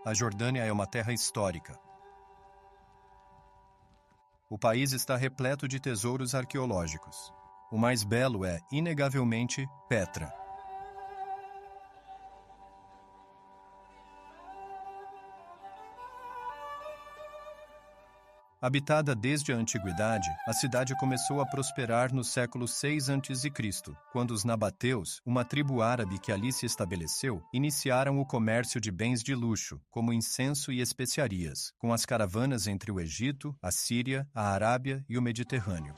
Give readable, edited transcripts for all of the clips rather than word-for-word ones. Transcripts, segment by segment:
a Jordânia é uma terra histórica. O país está repleto de tesouros arqueológicos. O mais belo é, inegavelmente, Petra. Habitada desde a antiguidade, a cidade começou a prosperar no século 6 a.C., quando os nabateus, uma tribo árabe que ali se estabeleceu, iniciaram o comércio de bens de luxo, como incenso e especiarias, com as caravanas entre o Egito, a Síria, a Arábia e o Mediterrâneo.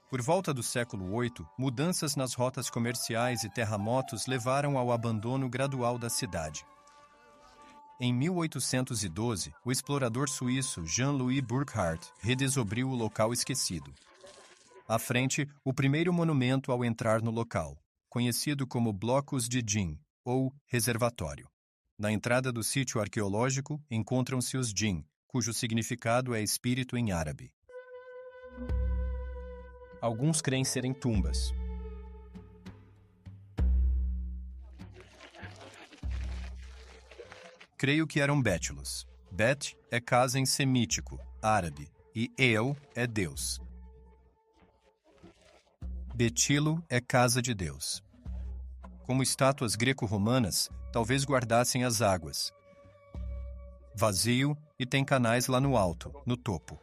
Por volta do século 8, mudanças nas rotas comerciais e terremotos levaram ao abandono gradual da cidade. Em 1812, o explorador suíço Jean-Louis Burckhardt redescobriu o local esquecido. À frente, o primeiro monumento ao entrar no local, conhecido como Blocos de Djinn, ou Reservatório. Na entrada do sítio arqueológico encontram-se os Djinn, cujo significado é espírito em árabe. Alguns creem serem tumbas. Creio que eram bétulos. Bet é casa em semítico, árabe, e El é Deus. Betilo é casa de Deus. Como estátuas greco-romanas, talvez guardassem as águas. Vazio e tem canais lá no alto, no topo.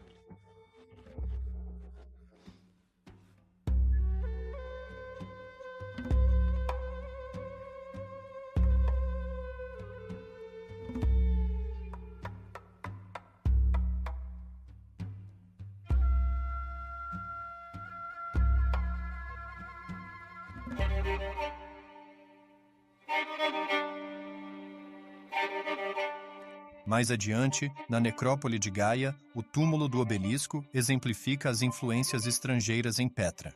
Mais adiante, na necrópole de Gaia, o túmulo do obelisco exemplifica as influências estrangeiras em Petra.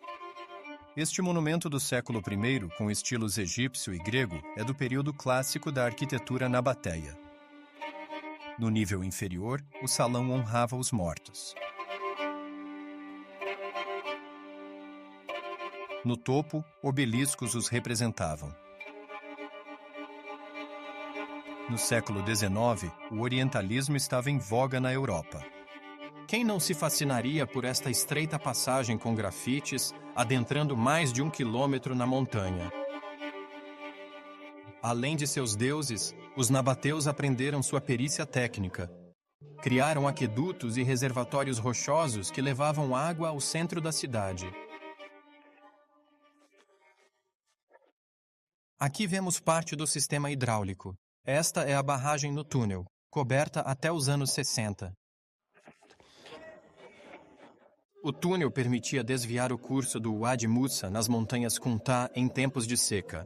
Este monumento do século I, com estilos egípcio e grego, é do período clássico da arquitetura nabateia. No nível inferior, o salão honrava os mortos. No topo, obeliscos os representavam. No século XIX, o orientalismo estava em voga na Europa. Quem não se fascinaria por esta estreita passagem com grafites, adentrando mais de 1 quilômetro na montanha? Além de seus deuses, os nabateus aprenderam sua perícia técnica. Criaram aquedutos e reservatórios rochosos que levavam água ao centro da cidade. Aqui vemos parte do sistema hidráulico. Esta é a barragem no túnel, coberta até os anos 60. O túnel permitia desviar o curso do Wadi Musa nas montanhas Kuntá em tempos de seca.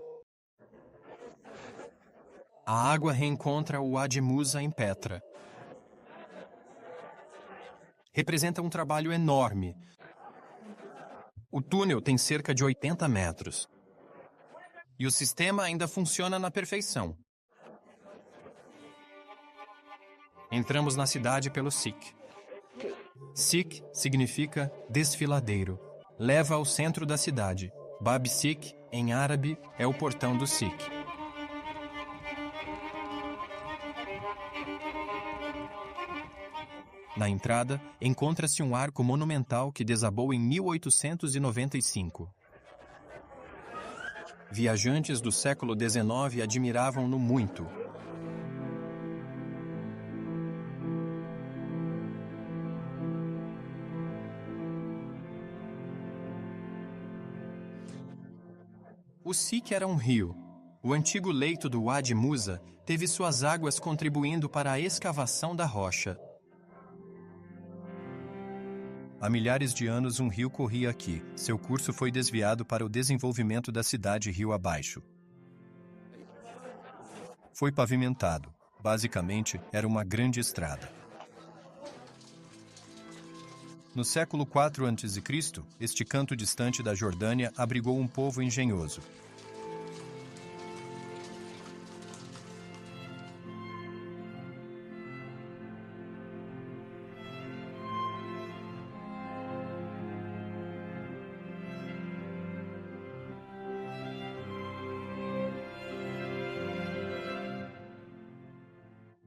A água reencontra o Wadi Musa em Petra. Representa um trabalho enorme. O túnel tem cerca de 80 metros. E o sistema ainda funciona na perfeição. Entramos na cidade pelo Sikh. Sikh significa desfiladeiro. Leva ao centro da cidade. Bab Sikh, em árabe, é o portão do Sikh. Na entrada, encontra-se um arco monumental que desabou em 1895. Viajantes do século XIX admiravam-no muito. O Sikh era um rio. O antigo leito do Wadi Musa teve suas águas contribuindo para a escavação da rocha. Há milhares de anos um rio corria aqui. Seu curso foi desviado para o desenvolvimento da cidade rio abaixo. Foi pavimentado. Basicamente, era uma grande estrada. No século IV a.C., este canto distante da Jordânia abrigou um povo engenhoso.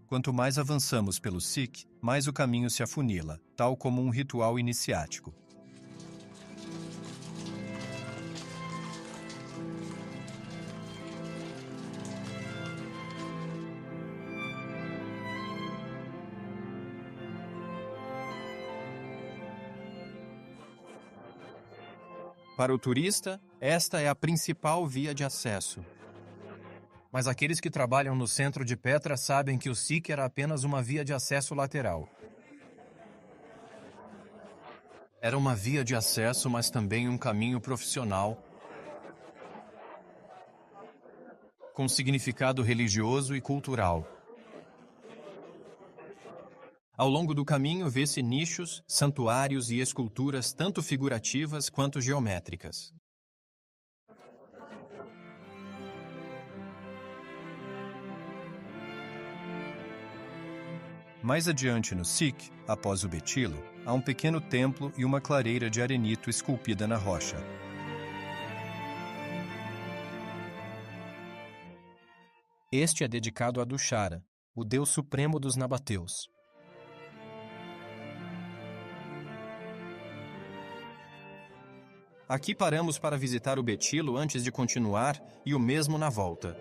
Quanto mais avançamos pelo Sikh, mais o caminho se afunila, tal como um ritual iniciático. Para o turista, esta é a principal via de acesso. Mas aqueles que trabalham no centro de Petra sabem que o Sikh era apenas uma via de acesso lateral. Era uma via de acesso, mas também um caminho profissional, com significado religioso e cultural. Ao longo do caminho vê-se nichos, santuários e esculturas tanto figurativas quanto geométricas. Mais adiante no Sikh, após o betilo, há um pequeno templo e uma clareira de arenito esculpida na rocha. Este é dedicado a Dussehra, o deus supremo dos nabateus. Aqui paramos para visitar o betilo antes de continuar e o mesmo na volta.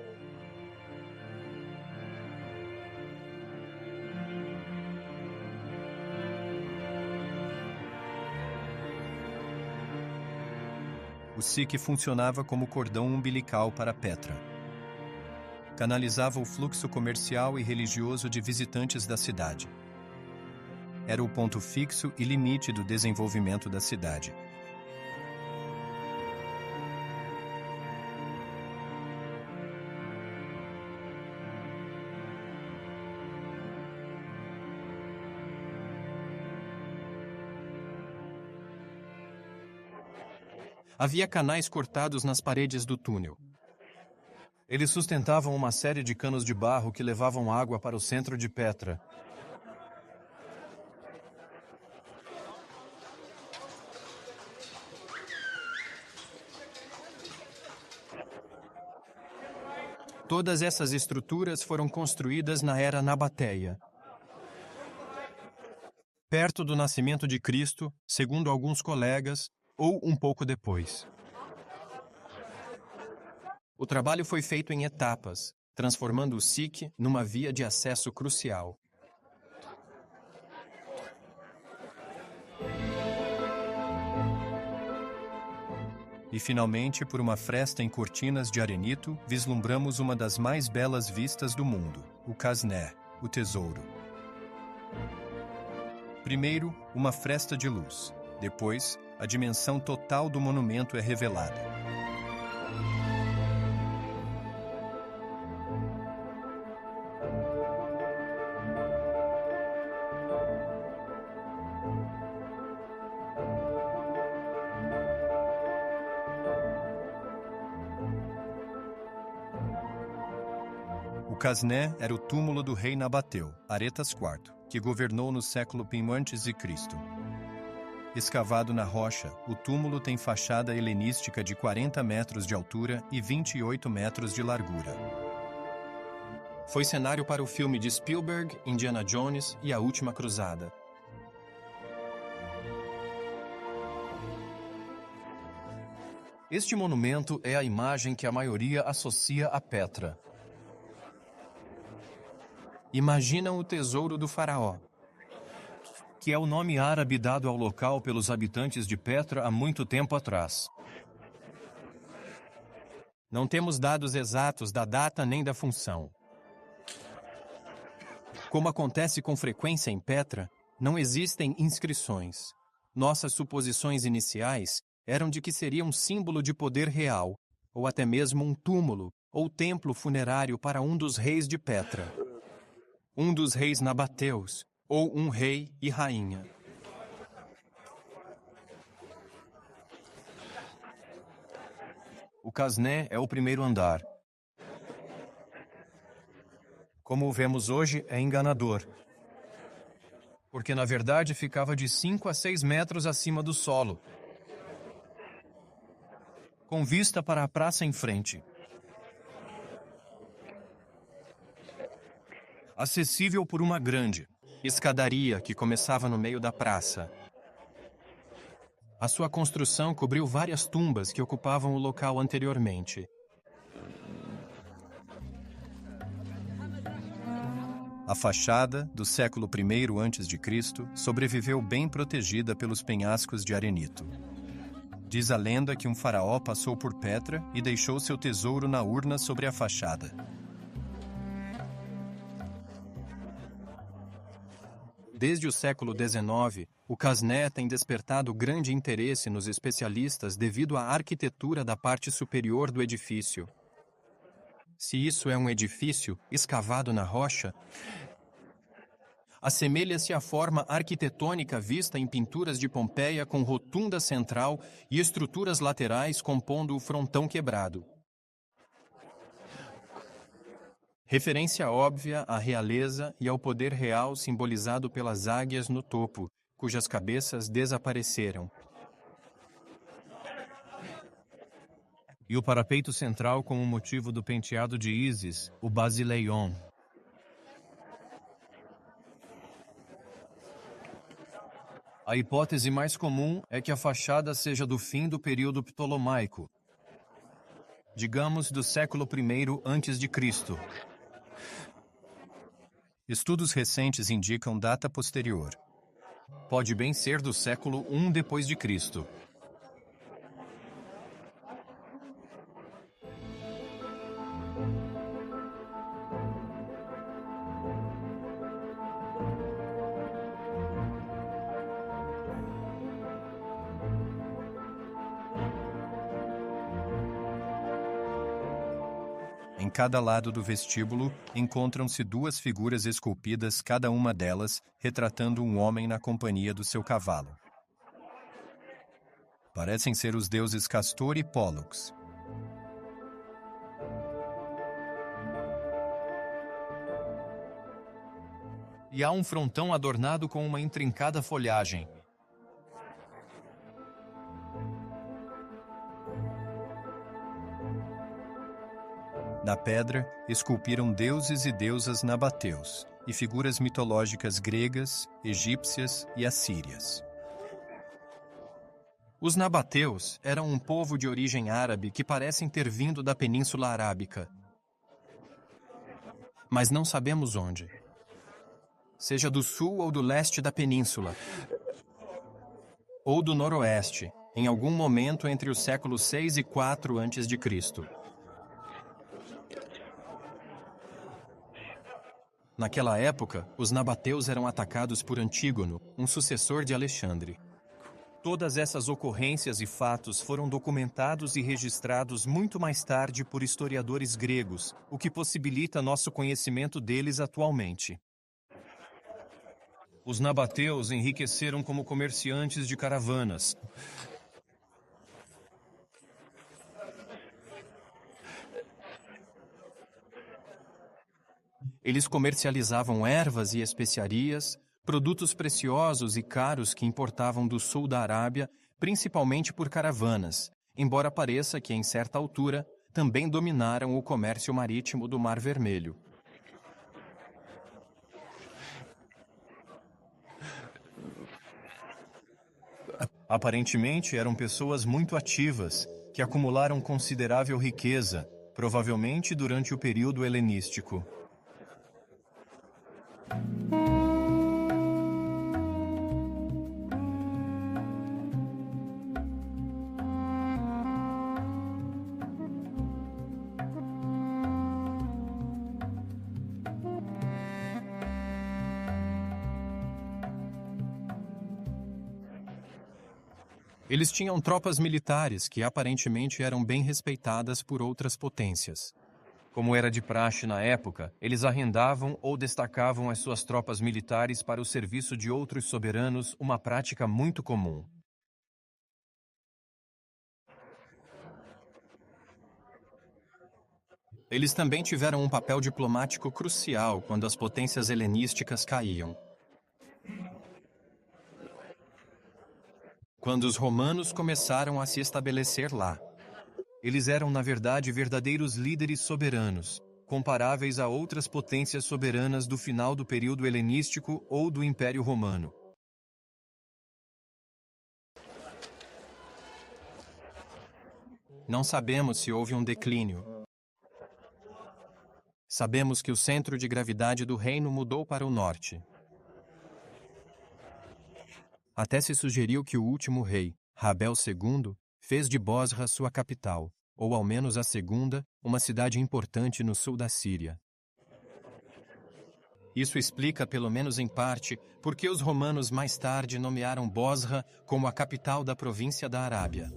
O Sikh funcionava como cordão umbilical para Petra. Canalizava o fluxo comercial e religioso de visitantes da cidade. Era o ponto fixo e limite do desenvolvimento da cidade. Havia canais cortados nas paredes do túnel. Eles sustentavam uma série de canos de barro que levavam água para o centro de Petra. Todas essas estruturas foram construídas na era nabateia. Perto do nascimento de Cristo, segundo alguns colegas, ou um pouco depois. O trabalho foi feito em etapas, transformando o Sikh numa via de acesso crucial. E finalmente, por uma fresta em cortinas de arenito, vislumbramos uma das mais belas vistas do mundo, o Khasneh, o tesouro. Primeiro, uma fresta de luz. Depois, a dimensão total do monumento é revelada. O Khasneh era o túmulo do rei Nabateu, Aretas IV, que governou no século I a.C. Escavado na rocha, o túmulo tem fachada helenística de 40 metros de altura e 28 metros de largura. Foi cenário para o filme de Spielberg, Indiana Jones e A Última Cruzada. Este monumento é a imagem que a maioria associa a Petra. Imaginam o tesouro do faraó, que é o nome árabe dado ao local pelos habitantes de Petra há muito tempo atrás. Não temos dados exatos da data nem da função. Como acontece com frequência em Petra, não existem inscrições. Nossas suposições iniciais eram de que seria um símbolo de poder real, ou até mesmo um túmulo ou templo funerário para um dos reis de Petra. Um dos reis nabateus, ou um rei e rainha. O Khasneh é o primeiro andar. Como o vemos hoje, é enganador, porque na verdade ficava de 5 a 6 metros acima do solo, com vista para a praça em frente. acessível por uma grande escadaria que começava no meio da praça. A sua construção cobriu várias tumbas que ocupavam o local anteriormente. A fachada, do século I a.C., sobreviveu bem protegida pelos penhascos de arenito. Diz a lenda que um faraó passou por Petra e deixou seu tesouro na urna sobre a fachada. Desde o século XIX, o Casné tem despertado grande interesse nos especialistas devido à arquitetura da parte superior do edifício. Se isso é um edifício escavado na rocha, assemelha-se à forma arquitetônica vista em pinturas de Pompeia com rotunda central e estruturas laterais compondo o frontão quebrado. Referência óbvia à realeza e ao poder real simbolizado pelas águias no topo, cujas cabeças desapareceram. E o parapeito central com o motivo do penteado de Ísis, o basileion. A hipótese mais comum é que a fachada seja do fim do período ptolomaico, digamos do século I a.C. Estudos recentes indicam data posterior. Pode bem ser do século I d.C. Em cada lado do vestíbulo, encontram-se duas figuras esculpidas, cada uma delas retratando um homem na companhia do seu cavalo. Parecem ser os deuses Castor e Pólux. E há um frontão adornado com uma intrincada folhagem. Na pedra, esculpiram deuses e deusas nabateus e figuras mitológicas gregas, egípcias e assírias. Os nabateus eram um povo de origem árabe que parecem ter vindo da Península Arábica. Mas não sabemos onde. Seja do sul ou do leste da península, ou do noroeste, em algum momento entre os séculos 6 e 4 a.C. Naquela época, os nabateus eram atacados por Antígono, um sucessor de Alexandre. Todas essas ocorrências e fatos foram documentados e registrados muito mais tarde por historiadores gregos, o que possibilita nosso conhecimento deles atualmente. Os nabateus enriqueceram como comerciantes de caravanas. Eles comercializavam ervas e especiarias, produtos preciosos e caros que importavam do sul da Arábia, principalmente por caravanas, embora pareça que, em certa altura, também dominaram o comércio marítimo do Mar Vermelho. Aparentemente, eram pessoas muito ativas, que acumularam considerável riqueza, provavelmente durante o período helenístico. Eles tinham tropas militares que aparentemente eram bem respeitadas por outras potências. Como era de praxe na época, eles arrendavam ou destacavam as suas tropas militares para o serviço de outros soberanos, uma prática muito comum. Eles também tiveram um papel diplomático crucial quando as potências helenísticas caíam. Quando os romanos começaram a se estabelecer lá, eles eram, na verdade, verdadeiros líderes soberanos. comparáveis a outras potências soberanas do final do período helenístico ou do Império Romano. Não sabemos se houve um declínio. Sabemos que o centro de gravidade do reino mudou para o norte. Até se sugeriu que o último rei, Rabel II, fez de Bosra sua capital, ou ao menos a segunda, uma cidade importante no sul da Síria. Isso explica, pelo menos em parte, por que os romanos mais tarde nomearam Bosra como a capital da província da Arábia.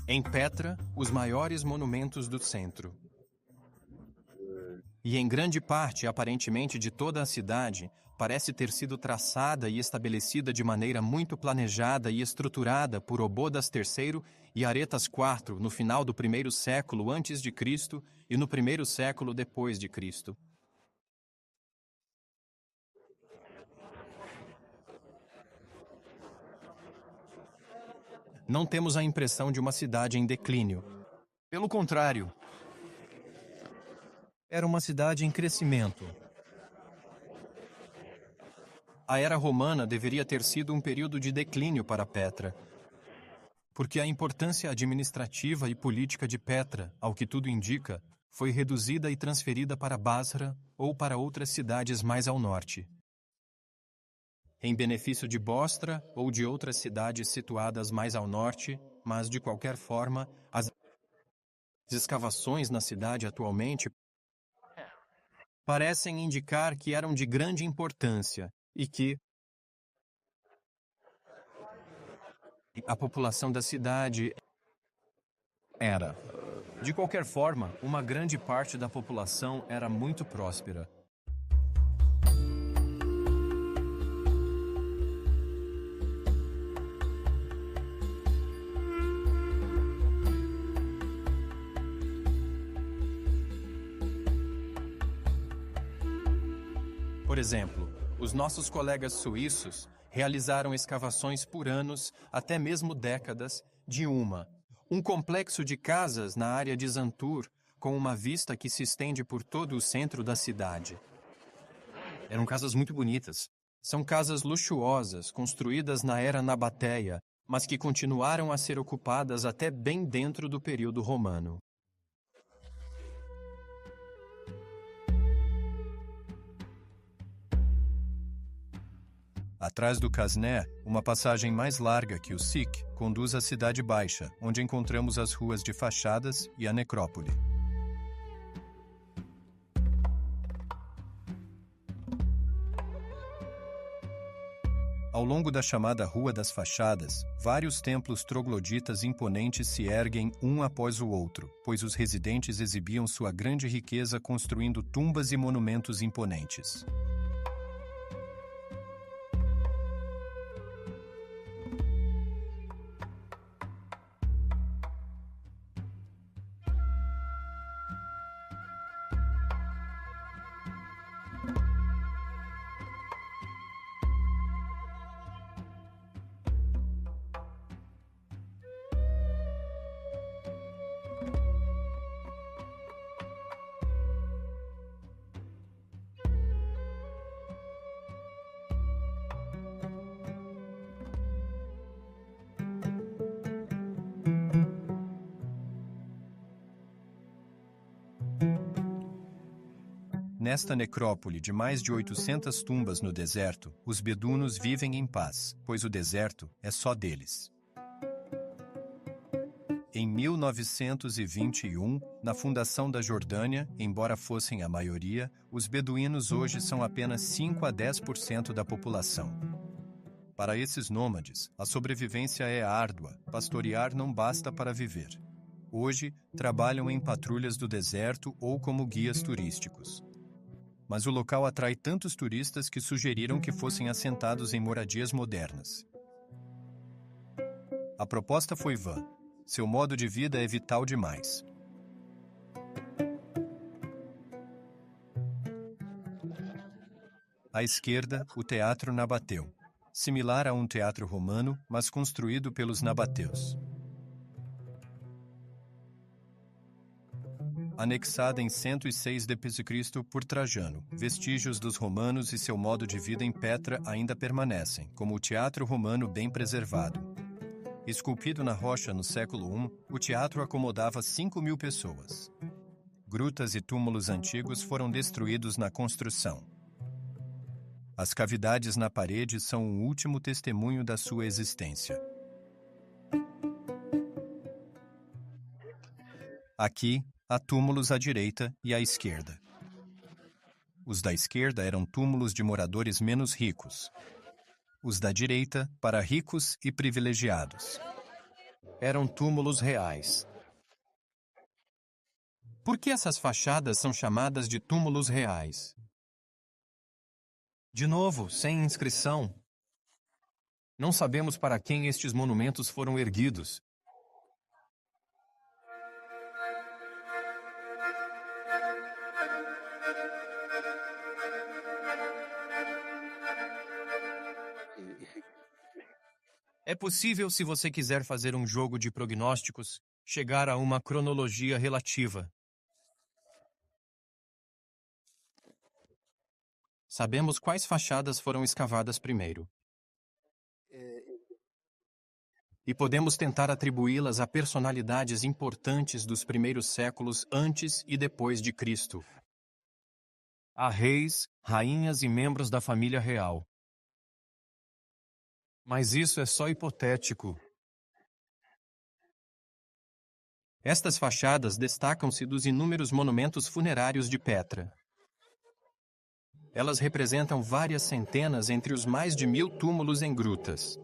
Em Petra, os maiores monumentos do centro. E em grande parte, aparentemente de toda a cidade, parece ter sido traçada e estabelecida de maneira muito planejada e estruturada por Obodas III e Aretas IV no final do primeiro século antes de Cristo e no primeiro século depois de Cristo. Não temos a impressão de uma cidade em declínio. Pelo contrário, era uma cidade em crescimento. A era romana deveria ter sido um período de declínio para Petra, porque a importância administrativa e política de Petra, ao que tudo indica, foi reduzida e transferida para Basra ou para outras cidades mais ao norte, em benefício de Bostra ou de outras cidades situadas mais ao norte, mas, de qualquer forma, as escavações na cidade atualmente parecem indicar que eram de grande importância e que a população da cidade era. De qualquer forma, uma grande parte da população era muito próspera. Por exemplo, os nossos colegas suíços realizaram escavações por anos, até mesmo décadas, de um complexo de casas na área de Zantur, com uma vista que se estende por todo o centro da cidade. Eram casas muito bonitas. São casas luxuosas, construídas na era nabateia, mas que continuaram a ser ocupadas até bem dentro do período romano. Atrás do Casné, uma passagem mais larga que o Sikh conduz à Cidade Baixa, onde encontramos as ruas de Fachadas e a necrópole. Ao longo da chamada Rua das Fachadas, vários templos trogloditas imponentes se erguem um após o outro, pois os residentes exibiam sua grande riqueza construindo tumbas e monumentos imponentes. Nesta necrópole de mais de 800 tumbas no deserto, os bedunos vivem em paz, pois o deserto é só deles. Em 1921, na fundação da Jordânia, embora fossem a maioria, os beduínos hoje são apenas 5 a 10% da população. Para esses nômades, a sobrevivência é árdua, pastorear não basta para viver. Hoje, trabalham em patrulhas do deserto ou como guias turísticos. Mas o local atrai tantos turistas que sugeriram que fossem assentados em moradias modernas. A proposta foi vã. Seu modo de vida é vital demais. À esquerda, o teatro nabateu, similar a um teatro romano, mas construído pelos nabateus. Anexada em 106 d.C. por Trajano, vestígios dos romanos e seu modo de vida em Petra ainda permanecem, como o teatro romano bem preservado. Esculpido na rocha no século I, o teatro acomodava 5.000 pessoas. Grutas e túmulos antigos foram destruídos na construção. As cavidades na parede são o último testemunho da sua existência. Aqui, há túmulos à direita e à esquerda. Os da esquerda eram túmulos de moradores menos ricos. Os da direita, para ricos e privilegiados. Eram túmulos reais. Por que essas fachadas são chamadas de túmulos reais? De novo, sem inscrição. Não sabemos para quem estes monumentos foram erguidos. É possível, se você quiser fazer um jogo de prognósticos, chegar a uma cronologia relativa. Sabemos quais fachadas foram escavadas primeiro. E podemos tentar atribuí-las a personalidades importantes dos primeiros séculos antes e depois de Cristo. A reis, rainhas e membros da família real. Mas isso é só hipotético. Estas fachadas destacam-se dos inúmeros monumentos funerários de Petra. Elas representam várias centenas entre os mais de 1.000 túmulos em grutas.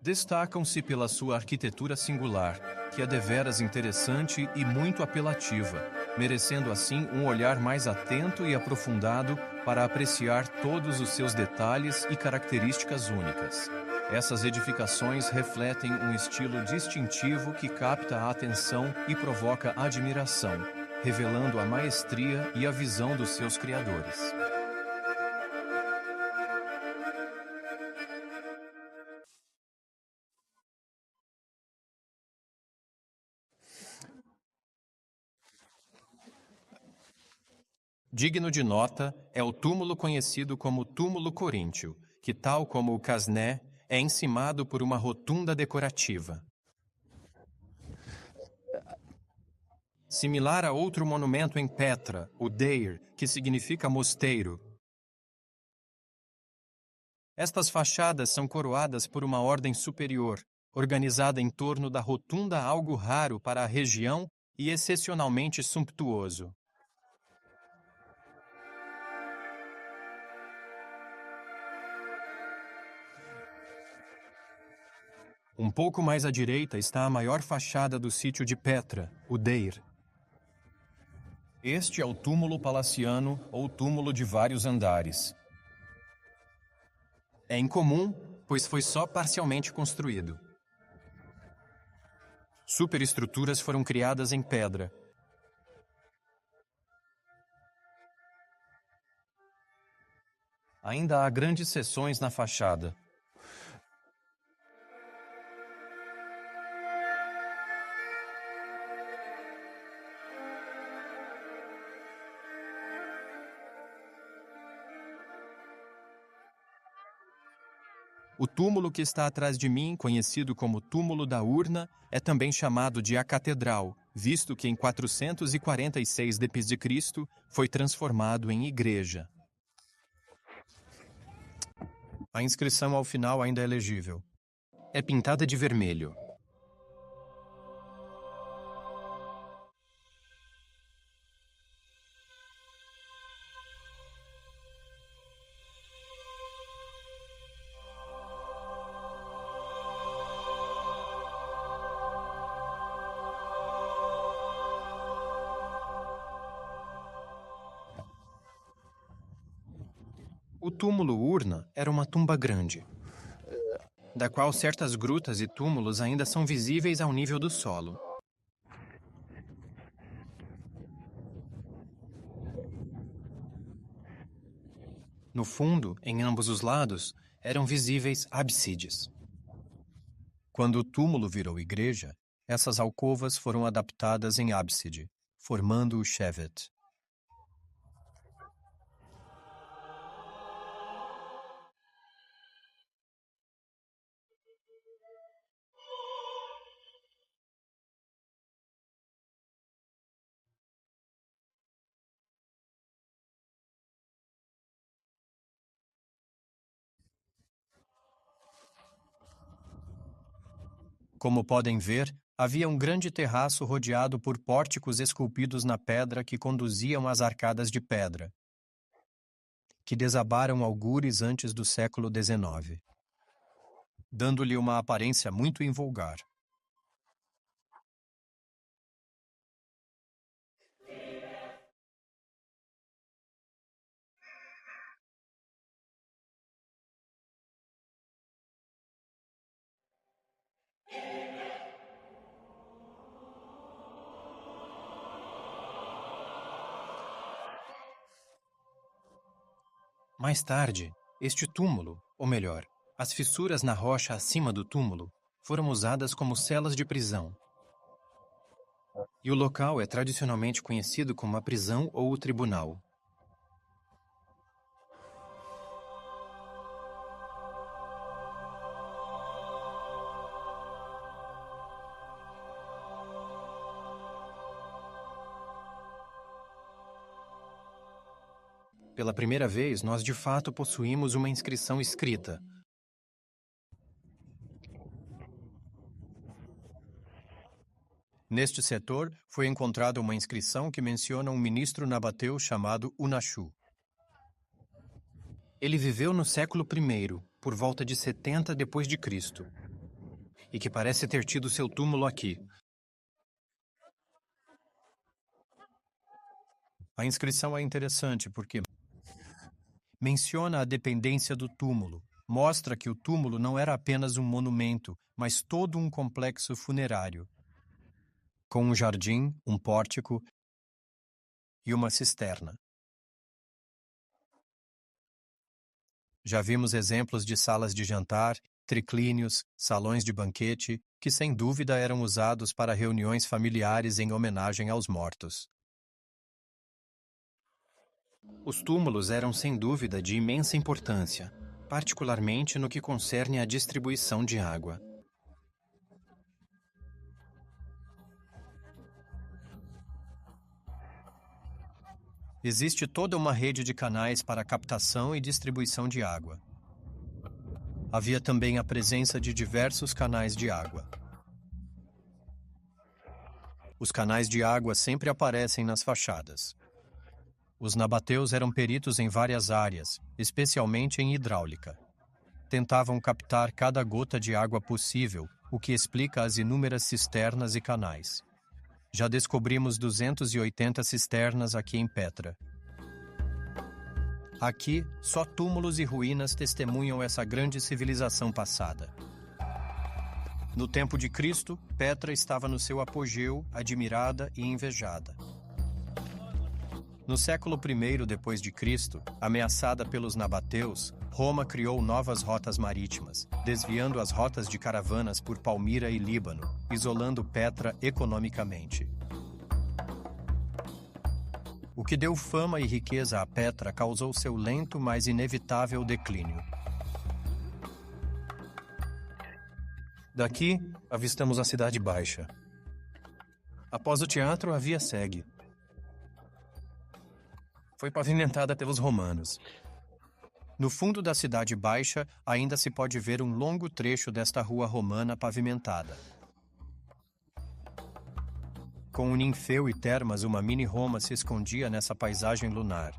Destacam-se pela sua arquitetura singular, que é deveras interessante e muito apelativa, merecendo assim um olhar mais atento e aprofundado para apreciar todos os seus detalhes e características únicas. Essas edificações refletem um estilo distintivo que capta a atenção e provoca admiração, revelando a maestria e a visão dos seus criadores. Digno de nota é o túmulo conhecido como túmulo coríntio, que, tal como o Casné, é encimado por uma rotunda decorativa. Similar a outro monumento em Petra, o Deir, que significa mosteiro. Estas fachadas são coroadas por uma ordem superior, organizada em torno da rotunda, algo raro para a região e excepcionalmente sumptuoso. Um pouco mais à direita está a maior fachada do sítio de Petra, o Deir. Este é o túmulo palaciano ou túmulo de vários andares. É incomum, pois foi só parcialmente construído. Superestruturas foram criadas em pedra. Ainda há grandes seções na fachada. O túmulo que está atrás de mim, conhecido como Túmulo da Urna, é também chamado de a Catedral, visto que em 446 d.C. foi transformado em igreja. A inscrição ao final ainda é legível. É pintada de vermelho. O túmulo urna era uma tumba grande. da qual certas grutas e túmulos ainda são visíveis ao nível do solo. No fundo, em ambos os lados, eram visíveis ábsides. Quando o túmulo virou igreja, essas alcovas foram adaptadas em ábside, formando o shevet. Como podem ver, havia um grande terraço rodeado por pórticos esculpidos na pedra que conduziam às arcadas de pedra, que desabaram algures antes do século XIX, dando-lhe uma aparência muito invulgar. Mais tarde, este túmulo, ou melhor, as fissuras na rocha acima do túmulo, foram usadas como celas de prisão. E o local é tradicionalmente conhecido como a prisão ou o tribunal. Pela primeira vez, nós de fato possuímos uma inscrição escrita. Neste setor, foi encontrada uma inscrição que menciona um ministro nabateu chamado Unashu. Ele viveu no século I, por volta de 70 depois de Cristo, e que parece ter tido seu túmulo aqui. A inscrição é interessante porque menciona a dependência do túmulo, mostra que o túmulo não era apenas um monumento, mas todo um complexo funerário, com um jardim, um pórtico e uma cisterna. Já vimos exemplos de salas de jantar, triclínios, salões de banquete, que sem dúvida eram usados para reuniões familiares em homenagem aos mortos. Os túmulos eram sem dúvida de imensa importância, particularmente no que concerne à distribuição de água. Existe toda uma rede de canais para a captação e distribuição de água. Havia também a presença de diversos canais de água. Os canais de água sempre aparecem nas fachadas. Os nabateus eram peritos em várias áreas, especialmente em hidráulica. Tentavam captar cada gota de água possível, o que explica as inúmeras cisternas e canais. Já descobrimos 280 cisternas aqui em Petra. Aqui, só túmulos e ruínas testemunham essa grande civilização passada. No tempo de Cristo, Petra estava no seu apogeu, admirada e invejada. No século I depois de Cristo, ameaçada pelos nabateus, Roma criou novas rotas marítimas, desviando as rotas de caravanas por Palmira e Líbano, isolando Petra economicamente. O que deu fama e riqueza a Petra causou seu lento, mas inevitável declínio. Daqui, avistamos a Cidade Baixa. Após o teatro, a via segue. Foi pavimentada pelos romanos. No fundo da Cidade Baixa, ainda se pode ver um longo trecho desta rua romana pavimentada. Com o Ninfeu e Termas, uma mini-Roma se escondia nessa paisagem lunar.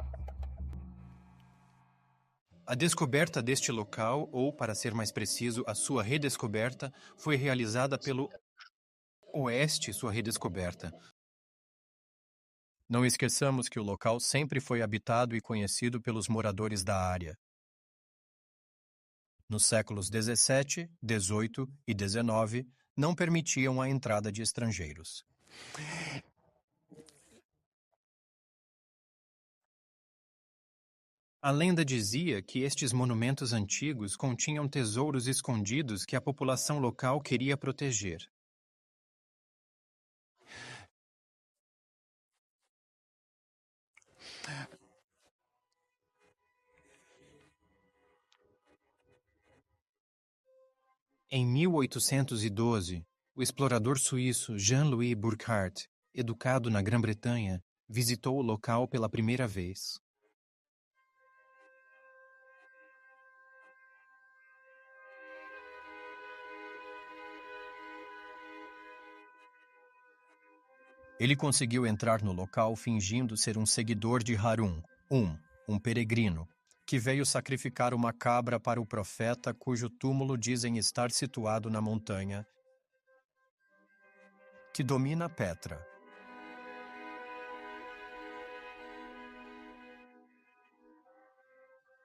A descoberta deste local, ou, para ser mais preciso, a sua redescoberta, foi realizada pelo Oeste, sua redescoberta. Não esqueçamos que o local sempre foi habitado e conhecido pelos moradores da área. Nos séculos 17, 18 e 19, não permitiam a entrada de estrangeiros. A lenda dizia que estes monumentos antigos continham tesouros escondidos que a população local queria proteger. Em 1812, o explorador suíço Jean-Louis Burckhardt, educado na Grã-Bretanha, visitou o local pela primeira vez. Ele conseguiu entrar no local fingindo ser um seguidor de Harun, um peregrino, que veio sacrificar uma cabra para o profeta cujo túmulo dizem estar situado na montanha que domina Petra.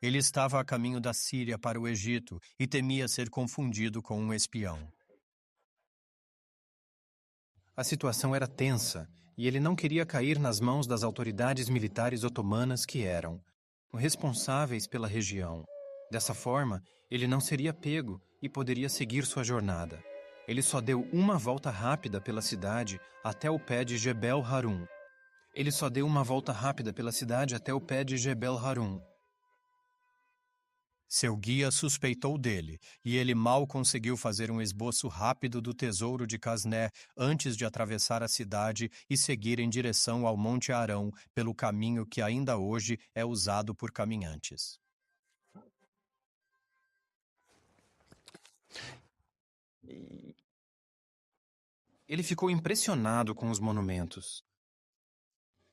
Ele estava a caminho da Síria para o Egito e temia ser confundido com um espião. A situação era tensa e ele não queria cair nas mãos das autoridades militares otomanas que eram responsáveis pela região. Dessa forma, ele não seria pego e poderia seguir sua jornada. Ele só deu uma volta rápida pela cidade até o pé de Jebel Harun. Seu guia suspeitou dele, e ele mal conseguiu fazer um esboço rápido do tesouro de Casné antes de atravessar a cidade e seguir em direção ao Monte Arão pelo caminho que ainda hoje é usado por caminhantes. Ele ficou impressionado com os monumentos,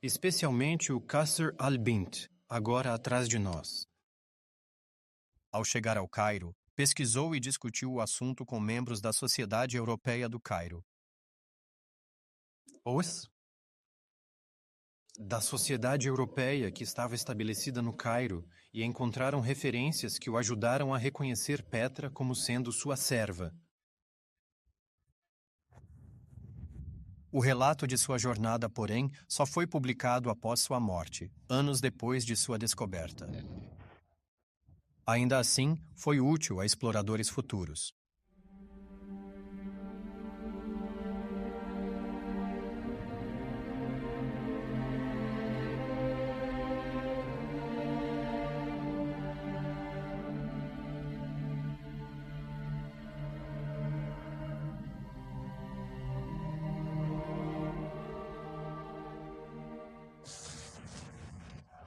especialmente o Qasr al-Bint, agora atrás de nós. Ao chegar ao Cairo, pesquisou e discutiu o assunto com membros da Sociedade Europeia do Cairo. Da Sociedade Europeia que estava estabelecida no Cairo, e encontraram referências que o ajudaram a reconhecer Petra como sendo sua serva. O relato de sua jornada, porém, só foi publicado após sua morte, anos depois de sua descoberta. Ainda assim, foi útil a exploradores futuros.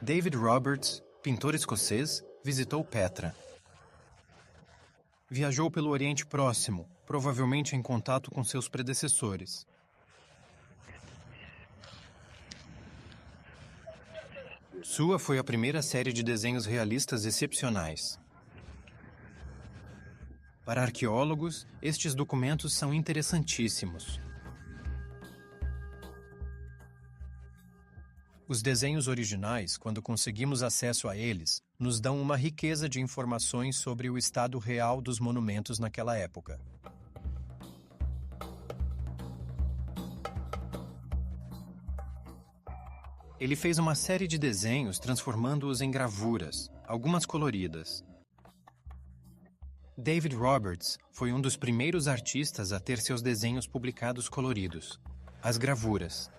David Roberts, pintor escocês, visitou Petra. Viajou pelo Oriente Próximo, provavelmente em contato com seus predecessores. Sua foi a primeira série de desenhos realistas excepcionais. Para arqueólogos, estes documentos são interessantíssimos. Os desenhos originais, quando conseguimos acesso a eles, nos dão uma riqueza de informações sobre o estado real dos monumentos naquela época. Ele fez uma série de desenhos transformando-os em gravuras, algumas coloridas. David Roberts foi um dos primeiros artistas a ter seus desenhos publicados coloridos. As gravuras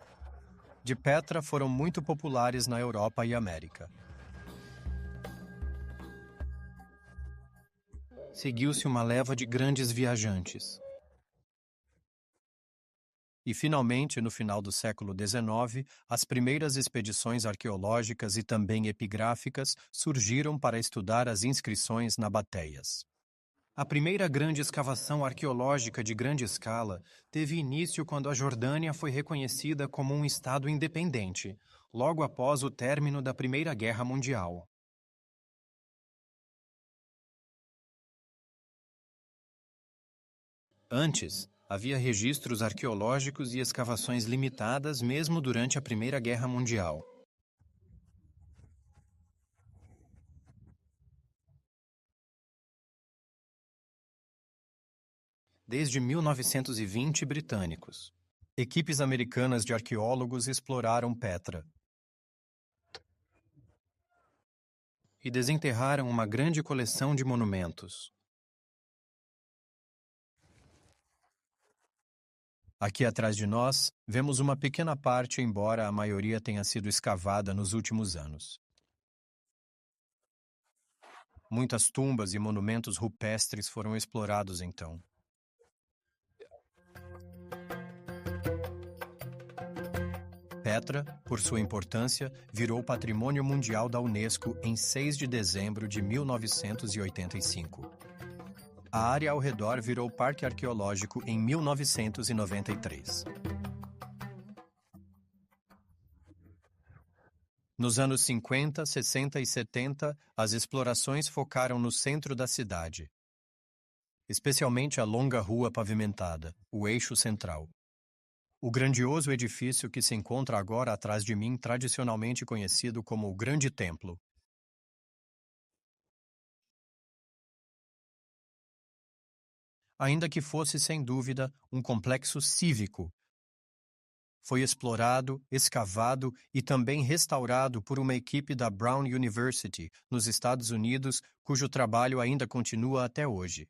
de Petra foram muito populares na Europa e América. Seguiu-se uma leva de grandes viajantes. E, finalmente, no final do século XIX, as primeiras expedições arqueológicas e também epigráficas surgiram para estudar as inscrições nabatéias. A primeira grande escavação arqueológica de grande escala teve início quando a Jordânia foi reconhecida como um estado independente, logo após o término da Primeira Guerra Mundial. Antes, havia registros arqueológicos e escavações limitadas mesmo durante a Primeira Guerra Mundial. desde 1920 britânicos. Equipes americanas de arqueólogos exploraram Petra e desenterraram uma grande coleção de monumentos. Aqui atrás de nós, vemos uma pequena parte, embora a maioria tenha sido escavada nos últimos anos. Muitas tumbas e monumentos rupestres foram explorados então. Petra, por sua importância, virou Patrimônio Mundial da Unesco em 6 de dezembro de 1985. A área ao redor virou Parque Arqueológico em 1993. Nos anos 50, 60 e 70, as explorações focaram no centro da cidade, especialmente a longa rua pavimentada, o eixo central. O grandioso edifício que se encontra agora atrás de mim, tradicionalmente conhecido como o Grande Templo. Ainda que fosse, sem dúvida, um complexo cívico, foi explorado, escavado e também restaurado por uma equipe da Brown University, nos Estados Unidos, cujo trabalho ainda continua até hoje.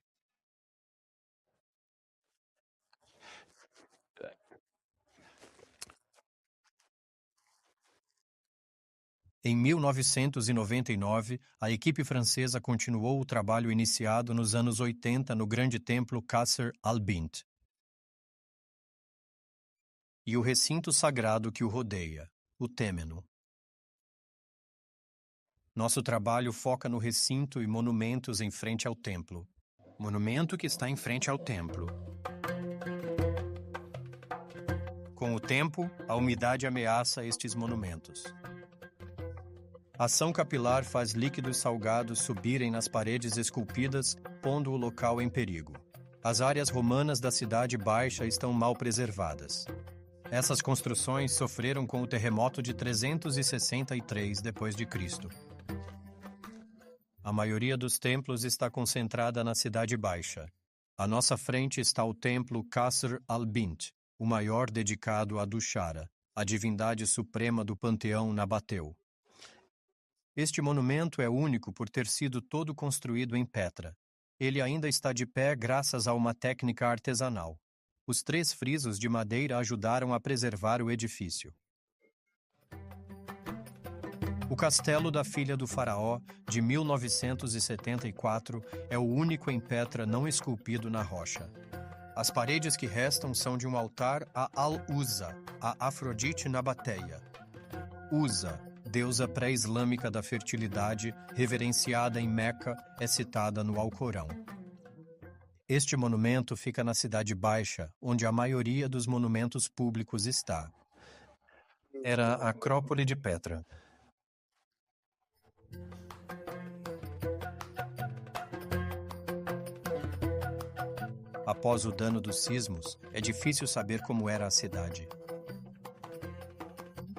Em 1999, a equipe francesa continuou o trabalho iniciado nos anos 80 no grande templo Qasr al-Bint e o recinto sagrado que o rodeia, o Têmeno. Nosso trabalho foca no recinto e monumentos em frente ao templo. Monumento que está em frente ao templo. Com o tempo, a umidade ameaça estes monumentos. A ação capilar faz líquidos salgados subirem nas paredes esculpidas, pondo o local em perigo. As áreas romanas da Cidade Baixa estão mal preservadas. Essas construções sofreram com o terremoto de 363 d.C. A maioria dos templos está concentrada na Cidade Baixa. À nossa frente está o templo Qasr al-Bint, o maior dedicado a Dushara, a divindade suprema do panteão nabateu. Este monumento é único por ter sido todo construído em Petra. Ele ainda está de pé graças a uma técnica artesanal. Os 3 frisos de madeira ajudaram a preservar o edifício. O castelo da filha do faraó, de 1974, é o único em Petra não esculpido na rocha. As paredes que restam são de um altar a Al-Uzza, a Afrodite nabateia. Uzza, deusa pré-islâmica da fertilidade, reverenciada em Meca, é citada no Alcorão. Este monumento fica na Cidade Baixa, onde a maioria dos monumentos públicos está. Era a Acrópole de Petra. Após o dano dos sismos, é difícil saber como era a cidade.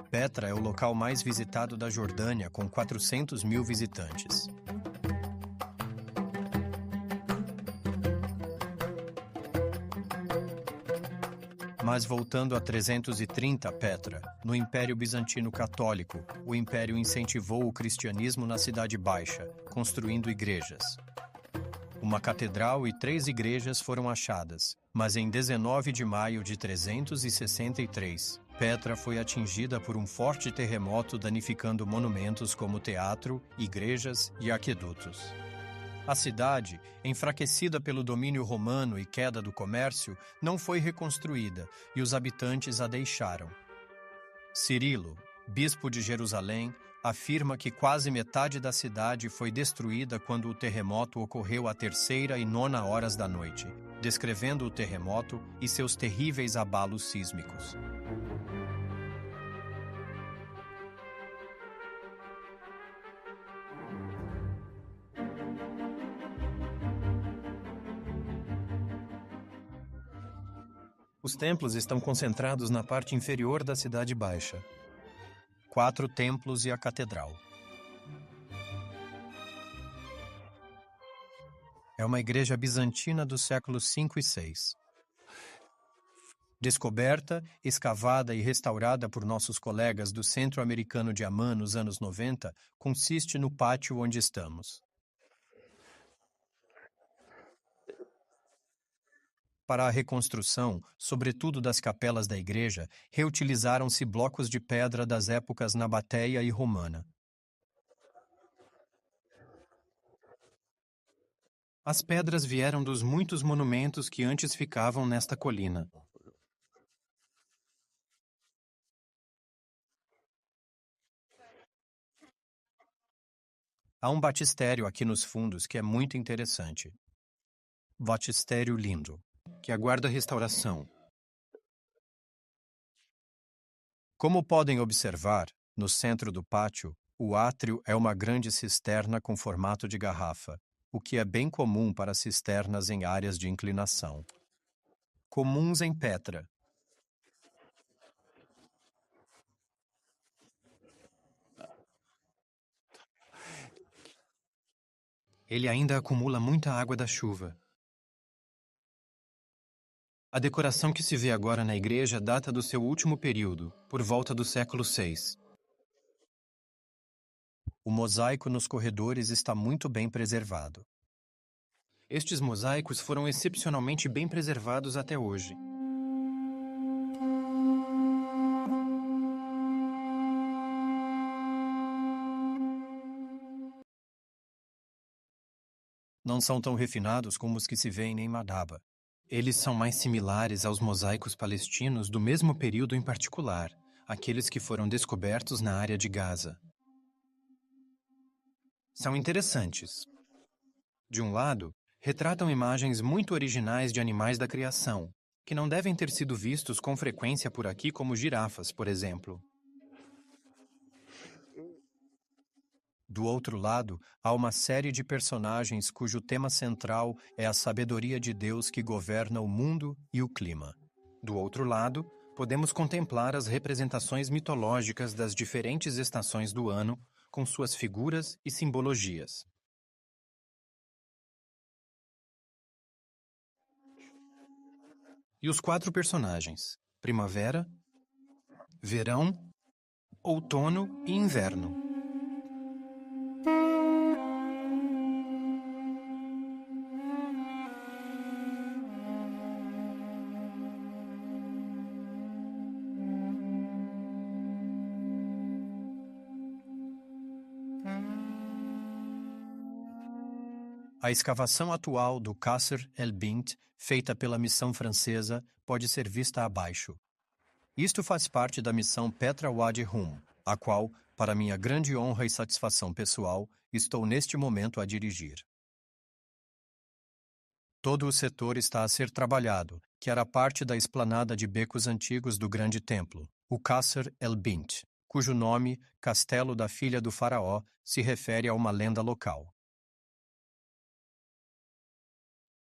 Petra é o local mais visitado da Jordânia, com 400 mil visitantes. Mas voltando a 330, Petra, no Império Bizantino Católico, o Império incentivou o cristianismo na Cidade Baixa, construindo igrejas. Uma catedral e 3 igrejas foram achadas, mas em 19 de maio de 363, Petra foi atingida por um forte terremoto danificando monumentos como teatro, igrejas e aquedutos. A cidade, enfraquecida pelo domínio romano e queda do comércio, não foi reconstruída e os habitantes a deixaram. Cirilo, bispo de Jerusalém, afirma que quase metade da cidade foi destruída quando o terremoto ocorreu à 3ª e 9ª horas da noite, descrevendo o terremoto e seus terríveis abalos sísmicos. Os templos estão concentrados na parte inferior da Cidade Baixa. 4 templos e a catedral. É uma igreja bizantina dos séculos V e VI. Descoberta, escavada e restaurada por nossos colegas do Centro Americano de Amman nos anos 90, consiste no pátio onde estamos. Para a reconstrução, sobretudo das capelas da igreja, reutilizaram-se blocos de pedra das épocas nabateia e romana. As pedras vieram dos muitos monumentos que antes ficavam nesta colina. Há um batistério aqui nos fundos que é muito interessante. Batistério lindo, que aguarda restauração. Como podem observar, no centro do pátio, o átrio é uma grande cisterna com formato de garrafa, o que é bem comum para cisternas em áreas de inclinação. Comuns em Petra. Ele ainda acumula muita água da chuva. A decoração que se vê agora na igreja data do seu último período, por volta do século VI. O mosaico nos corredores está muito bem preservado. Estes mosaicos foram excepcionalmente bem preservados até hoje. Não são tão refinados como os que se vêem em Madaba. Eles são mais similares aos mosaicos palestinos do mesmo período em particular, aqueles que foram descobertos na área de Gaza. São interessantes. De um lado, retratam imagens muito originais de animais da criação, que não devem ter sido vistos com frequência por aqui como girafas, por exemplo. Do outro lado, há uma série de personagens cujo tema central é a sabedoria de Deus que governa o mundo e o clima. Do outro lado, podemos contemplar as representações mitológicas das diferentes estações do ano, com suas figuras e simbologias. E os 4 personagens: primavera, verão, outono e inverno. A escavação atual do Qasr el-Bint, feita pela missão francesa, pode ser vista abaixo. Isto faz parte da missão Petra Wadi Rum, a qual, para minha grande honra e satisfação pessoal, estou neste momento a dirigir. Todo o setor está a ser trabalhado, que era parte da esplanada de becos antigos do grande templo, o Qasr el-Bint, cujo nome, Castelo da Filha do Faraó, se refere a uma lenda local.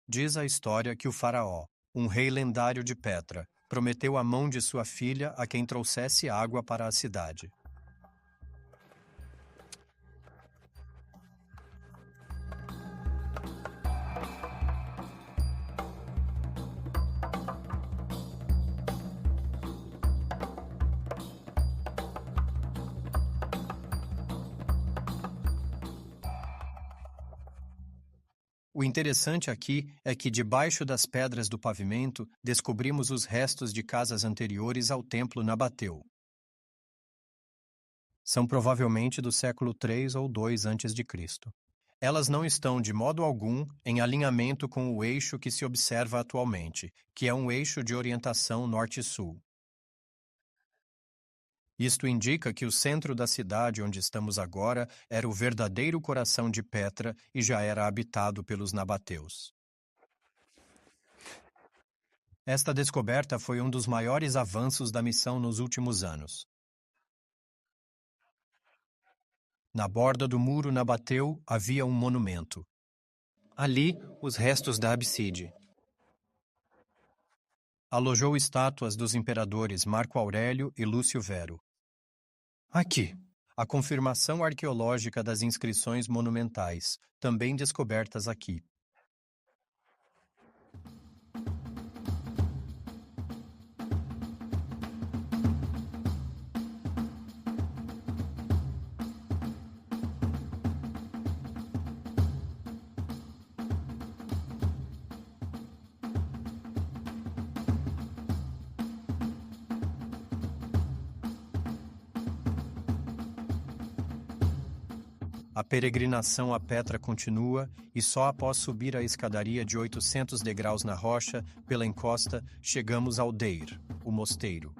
Diz a história que o faraó, um rei lendário de Petra, prometeu a mão de sua filha a quem trouxesse água para a cidade. O interessante aqui é que, debaixo das pedras do pavimento, descobrimos os restos de casas anteriores ao templo nabateu. São provavelmente do século III ou II a.C. Elas não estão, de modo algum, em alinhamento com o eixo que se observa atualmente, que é um eixo de orientação norte-sul. Isto indica que o centro da cidade onde estamos agora era o verdadeiro coração de Petra e já era habitado pelos nabateus. Esta descoberta foi um dos maiores avanços da missão nos últimos anos. Na borda do muro nabateu havia um monumento. Ali, os restos da abside. Alojou estátuas dos imperadores Marco Aurélio e Lúcio Vero. Aqui, a confirmação arqueológica das inscrições monumentais, também descobertas aqui. A peregrinação a Petra continua e só após subir a escadaria de 800 degraus na rocha, pela encosta, chegamos ao Deir, o mosteiro.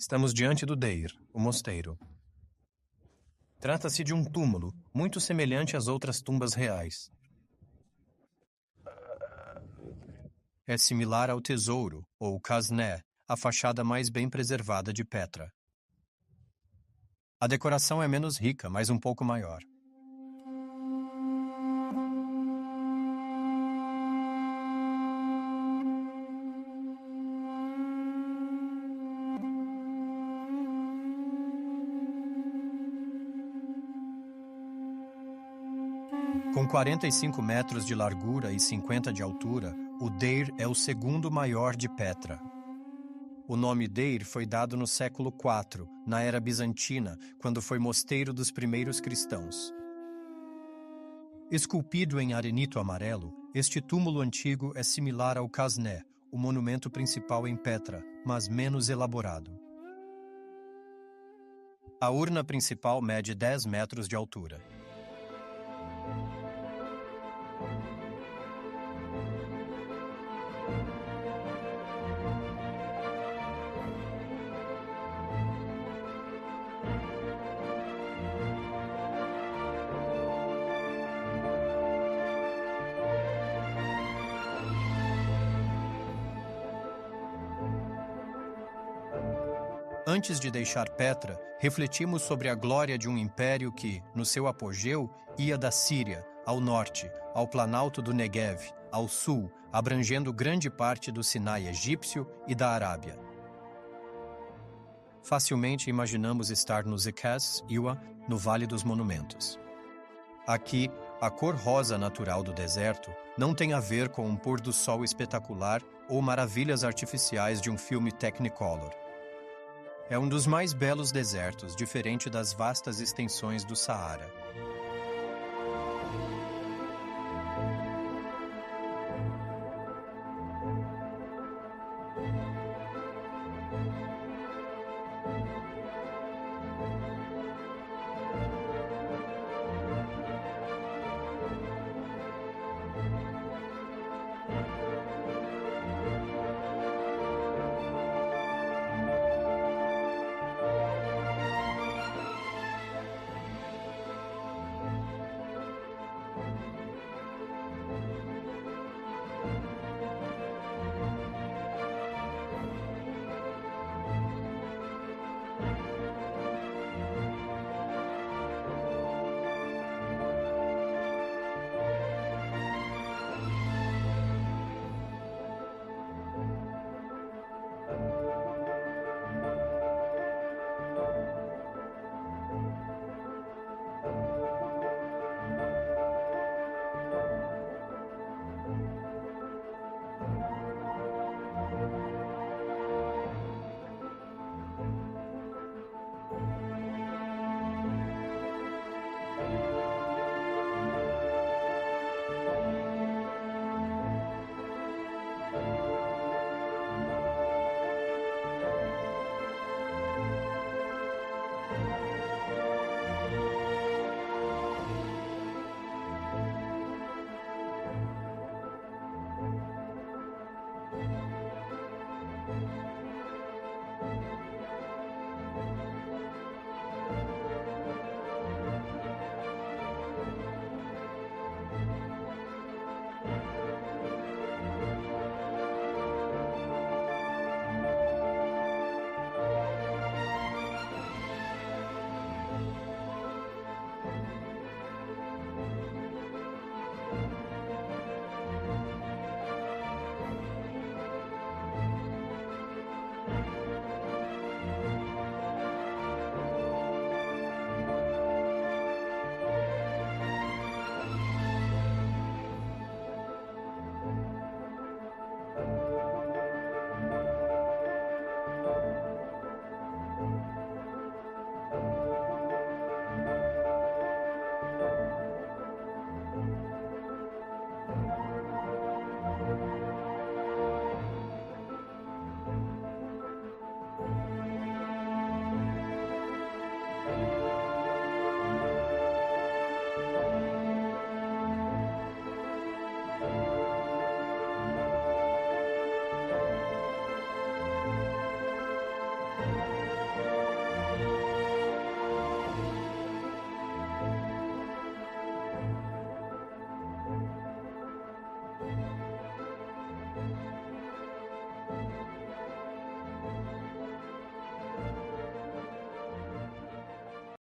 Estamos diante do Deir, o mosteiro. Trata-se de um túmulo, muito semelhante às outras tumbas reais. É similar ao tesouro, ou Kasné, a fachada mais bem preservada de Petra. A decoração é menos rica, mas um pouco maior. Com 45 metros de largura e 50 de altura, o Deir é o segundo maior de Petra. O nome Deir foi dado no século IV, na era bizantina, quando foi mosteiro dos primeiros cristãos. Esculpido em arenito amarelo, este túmulo antigo é similar ao Kasné, o monumento principal em Petra, mas menos elaborado. A urna principal mede 10 metros de altura. Antes de deixar Petra, refletimos sobre a glória de um império que, no seu apogeu, ia da Síria, ao norte, ao planalto do Negev, ao sul, abrangendo grande parte do Sinai egípcio e da Arábia. Facilmente imaginamos estar no Zekes Iwa, no Vale dos Monumentos. Aqui, a cor rosa natural do deserto não tem a ver com um pôr-do-sol espetacular ou maravilhas artificiais de um filme Technicolor. É um dos mais belos desertos, diferente das vastas extensões do Saara.